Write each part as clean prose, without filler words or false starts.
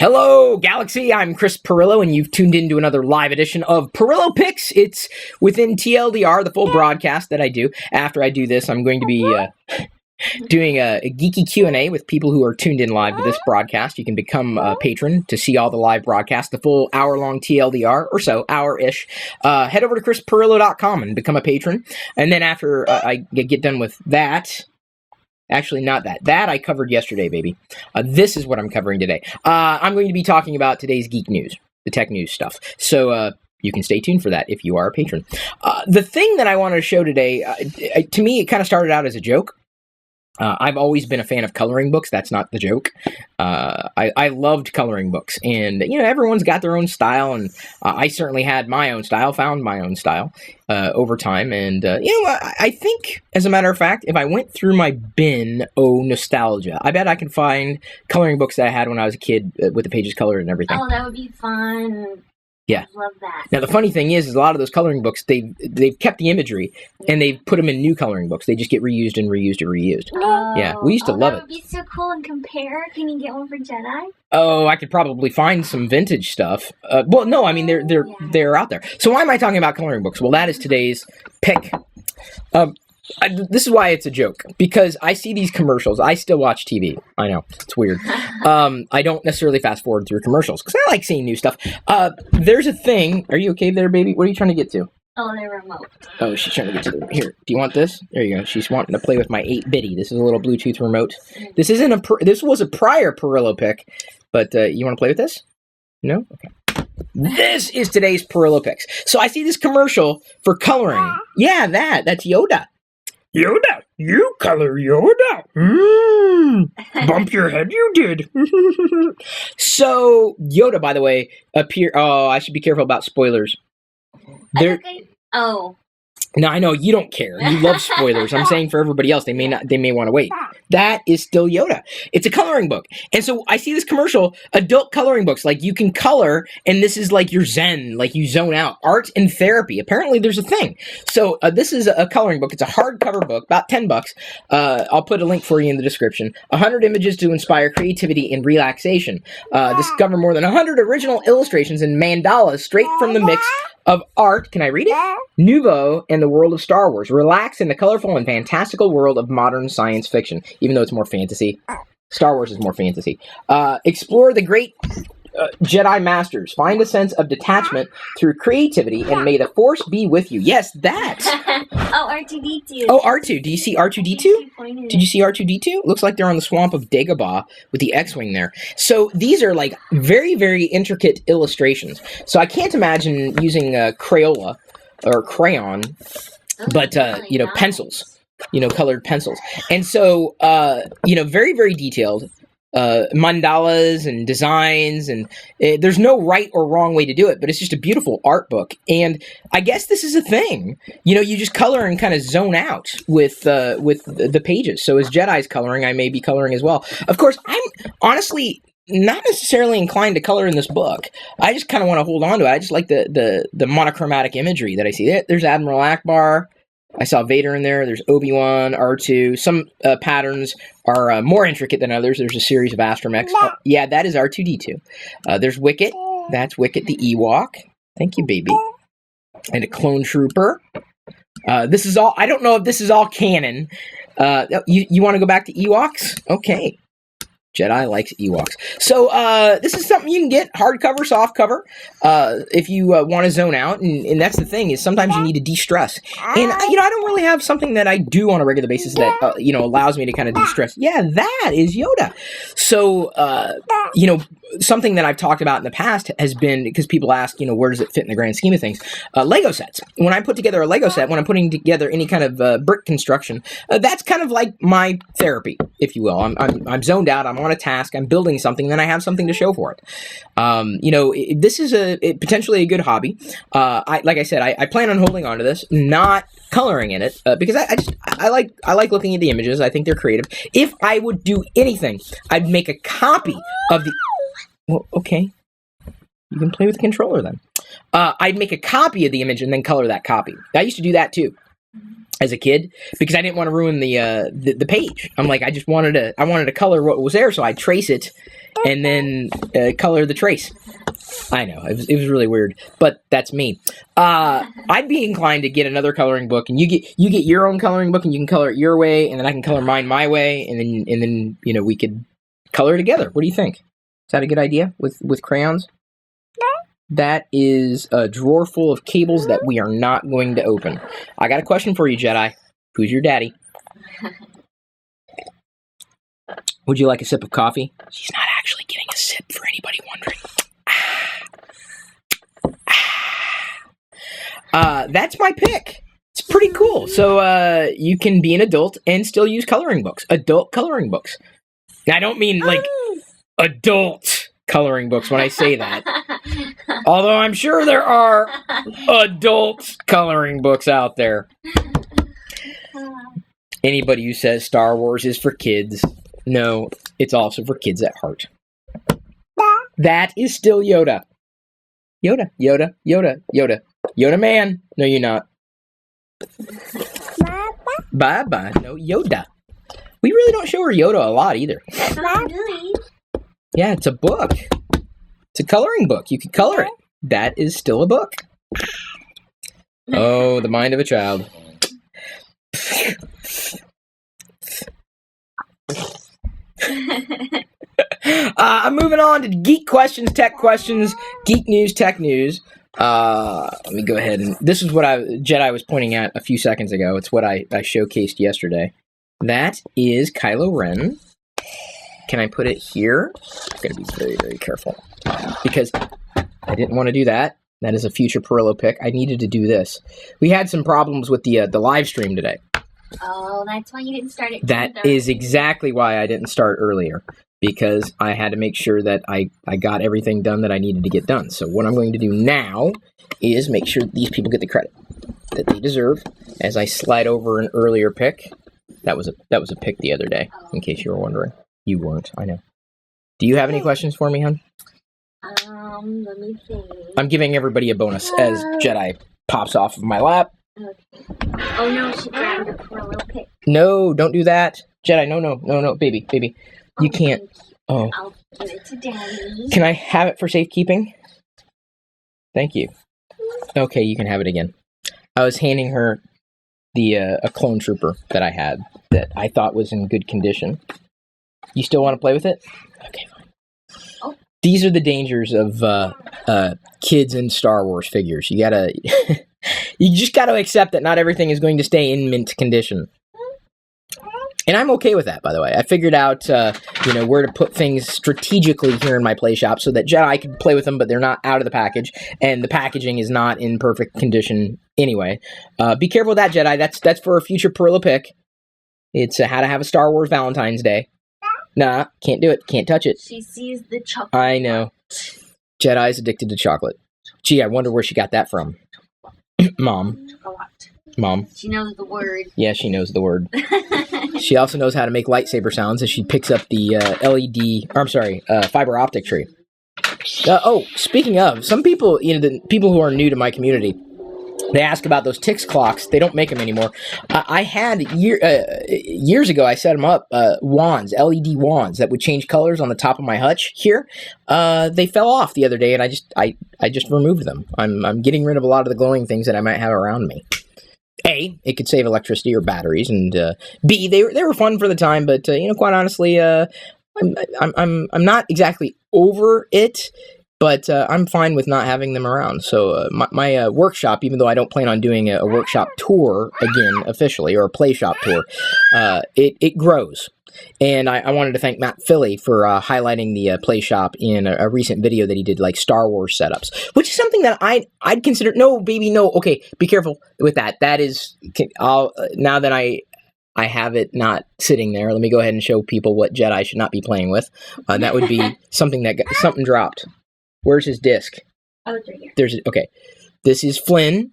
Hello, Galaxy. I'm Chris Pirillo, and you've tuned into another live edition of Pirillo Picks. It's within TLDR, the full broadcast that I do. After I do this, I'm going to be doing a geeky Q&A with people who are tuned in live to this broadcast. You can become a patron to see all the live broadcasts, the full hour-long TLDR, or so, hour-ish. Head over to chrispirillo.com and become a patron. And then after I get done with that... Actually, not that. That I covered yesterday, baby. This is what I'm covering today. I'm going to be talking about today's geek news, the tech news stuff. So you can stay tuned for that if you are a patron. The thing that I wanted to show today, to me, it kind of started out as a joke. I've always been a fan of coloring books. That's not the joke. I loved coloring books. And, everyone's got their own style. And I certainly had my own style, found my own style over time. And, I think, as a matter of fact, if I went through my bin, nostalgia, I bet I can find coloring books that I had when I was a kid with the pages colored and everything. Oh, that would be fun. Yeah. Love that. Now, the funny thing is a lot of those coloring books, they've kept the imagery, and they've put them in new coloring books. They just get reused and reused and reused. Oh, yeah, we used to love it. That would be so cool and compare. Can you get one for Jedi? Oh, I could probably find some vintage stuff. Well, no, I mean, they're out there. So why am I talking about coloring books? Well, that is today's pick. This is why it's a joke, because I see these commercials. I still watch TV. I know, it's weird. I don't necessarily fast forward through commercials, because I like seeing new stuff. There's a thing. Are you okay there, baby? What are you trying to get to? Oh, the remote. Oh, she's trying to get to the... Here, do you want this? There you go. She's wanting to play with my 8-bitty. This is a little Bluetooth remote. This was a prior Pirillo pick, but you want to play with this? No? Okay. This is today's Pirillo picks. So I see this commercial for coloring. Yeah, that's Yoda. Yoda, you color Yoda. Bump your head, you did. So, Yoda, by the way, I should be careful about spoilers. No, I know, you don't care. You love spoilers. I'm saying for everybody else, they may want to wait. That is still Yoda. It's a coloring book. And so I see this commercial, adult coloring books, like you can color, and this is like your zen, like you zone out. Art and therapy. Apparently there's a thing. So this is a coloring book. It's a hardcover book, about $10. I'll put a link for you in the description. 100 images to inspire creativity and relaxation. Discover more than 100 original illustrations and mandalas straight from the mix of art, can I read it? Nouveau and the world of Star Wars. Relax in the colorful and fantastical world of modern science fiction, even though it's more fantasy. Star Wars is more fantasy. Explore the great Jedi Masters. Find a sense of detachment through creativity, and may the Force be with you. Yes, that! Oh, R2-D2. Oh, R2. Do you see R2-D2? Did you see R2-D2? Looks like they're on the swamp of Dagobah with the X-Wing there. So these are like very, very intricate illustrations. So I can't imagine using Crayola or crayon, but, pencils. Colored pencils. And so, very, very detailed. Mandalas and designs, and there's no right or wrong way to do it, but it's just a beautiful art book. And I guess this is a thing. You just color and kind of zone out with the pages. So as Jedi's coloring, I may be coloring as well. Of course, I'm honestly not necessarily inclined to color in this book. I just kind of want to hold on to it. I just like the monochromatic imagery that I see. There's Admiral Akbar. I saw Vader in there. There's Obi-Wan, R2. Some patterns are more intricate than others. There's a series of astromechs. Yeah, that is R2-D2. There's Wicket. That's Wicket the Ewok. Thank you, baby. And a clone trooper. This is all... I don't know if this is all canon. You want to go back to Ewoks? Okay. Jedi likes Ewoks. So this is something you can get hardcover, softcover, if you want to zone out. And that's the thing, is sometimes you need to de-stress. And, I don't really have something that I do on a regular basis that, allows me to kind of de-stress. Yeah, that is Yoda. So, something that I've talked about in the past has been, because people ask, where does it fit in the grand scheme of things? Lego sets. When I put together a Lego set, when I'm putting together any kind of brick construction, that's kind of like my therapy, if you will. I'm zoned out. I'm on a task. I'm building something. Then I have something to show for it. This is potentially a good hobby. Like I said, I plan on holding on to this, not coloring in it, because I like looking at the images. I think they're creative. If I would do anything, I'd make a copy of the... Well, okay. You can play with the controller then. I'd make a copy of the image and then color that copy. I used to do that too. as a kid because I didn't want to ruin the page. I'm like, I wanted to color what was there, so I'd trace it and then color the trace. I know, it was really weird, but that's me. I'd be inclined to get another coloring book, and you get your own coloring book, and you can color it your way, and then I can color mine my way, and then we could color together. What do you think? Is that a good idea with crayons? That is a drawer full of cables that we are not going to open. I got a question for you, Jedi. Who's your daddy? Would you like a sip of coffee? She's not actually getting a sip, for anybody wondering. That's my pick. It's pretty cool. So you can be an adult and still use coloring books. Adult coloring books. I don't mean like adult coloring books when I say that. Although I'm sure there are adult coloring books out there. Anybody who says Star Wars is for kids, no, it's also for kids at heart. That is still Yoda. Yoda, Yoda, Yoda, Yoda. Yoda man. No, you're not. Bye-bye. No, Yoda. We really don't show her Yoda a lot either. Not really. Yeah, it's a book. It's a coloring book. You can color it. That is still a book. Oh, the mind of a child. I'm moving on to geek questions, tech questions, geek news, tech news. Let me go ahead and this is what Jedi was pointing at a few seconds ago. It's what I showcased yesterday. That is Kylo Ren. Can I put it here? I'm going to be very, very careful because I didn't want to do that. That is a future Pirillo pick. I needed to do this. We had some problems with the live stream today. Oh, that's why you didn't start it. That is exactly why I didn't start earlier, because I had to make sure that I got everything done that I needed to get done. So what I'm going to do now is make sure these people get the credit that they deserve as I slide over an earlier pick. That was a pick the other day, in case you were wondering. You weren't, I know. Do you have any questions for me, hon? Let me think. I'm giving everybody a bonus as Jedi pops off of my lap. Okay. Oh no, she grabbed her Pirillo pick. No, don't do that. Jedi, no, baby. You can't. Oh. I'll give it to Daddy. Can I have it for safekeeping? Thank you. Okay, you can have it again. I was handing her a clone trooper that I had that I thought was in good condition. You still want to play with it? Okay, fine. Oh. These are the dangers of kids and Star Wars figures. You just gotta accept that not everything is going to stay in mint condition. And I'm okay with that, by the way. I figured out, where to put things strategically here in my play shop so that Jedi can play with them, but they're not out of the package, and the packaging is not in perfect condition anyway. Be careful with that, Jedi. That's for a future Pirillo pick. It's how to have a Star Wars Valentine's Day. Nah, can't do it. Can't touch it. She sees the chocolate. I know. Jedi's addicted to chocolate. Gee, I wonder where she got that from. Mom. Mom. She knows the word. Yeah, she knows the word. She also knows how to make lightsaber sounds as she picks up the fiber optic tree. Speaking of, some people, the people who are new to my community, they ask about those Tix clocks. They don't make them anymore. I had years ago. I set them up wands, LED wands that would change colors on the top of my hutch here. They fell off the other day, and I just removed them. I'm getting rid of a lot of the glowing things that I might have around me. A, it could save electricity or batteries, and B, they were fun for the time. But quite honestly, I'm not exactly over it. But I'm fine with not having them around. So my workshop, even though I don't plan on doing a workshop tour again officially, or a play shop tour, it grows. And I wanted to thank Matt Philly for highlighting the play shop in a recent video that he did, like Star Wars setups, which is something that I'd consider. No, baby, no. Okay, be careful with that. That is, now that I have it not sitting there, let me go ahead and show people what Jedi should not be playing with. That would be something dropped. Where's his disc? Oh, it's right here. Okay. This is Flynn.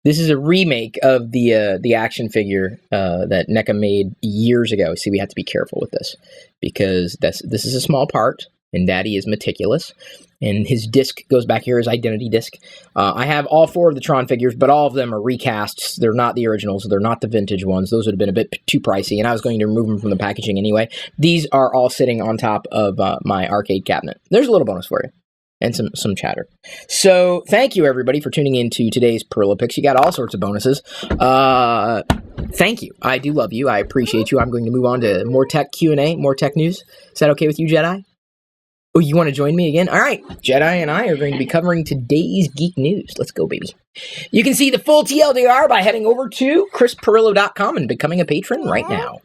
This is a remake of the action figure that NECA made years ago. See, we have to be careful with this because this is a small part, and Daddy is meticulous. And his disc goes back here, his identity disc. I have all 4 of the Tron figures, but all of them are recasts. They're not the originals. They're not the vintage ones. Those would have been a bit too pricey, and I was going to remove them from the packaging anyway. These are all sitting on top of my arcade cabinet. There's a little bonus for you. And some chatter. So, thank you, everybody, for tuning in to today's Pirillo Picks. You got all sorts of bonuses. Thank you. I do love you. I appreciate you. I'm going to move on to more tech Q&A, more tech news. Is that okay with you, Jedi? Oh, you want to join me again? All right. Jedi and I are going to be covering today's Geek News. Let's go, baby. You can see the full TLDR by heading over to chrispirillo.com and becoming a patron right now.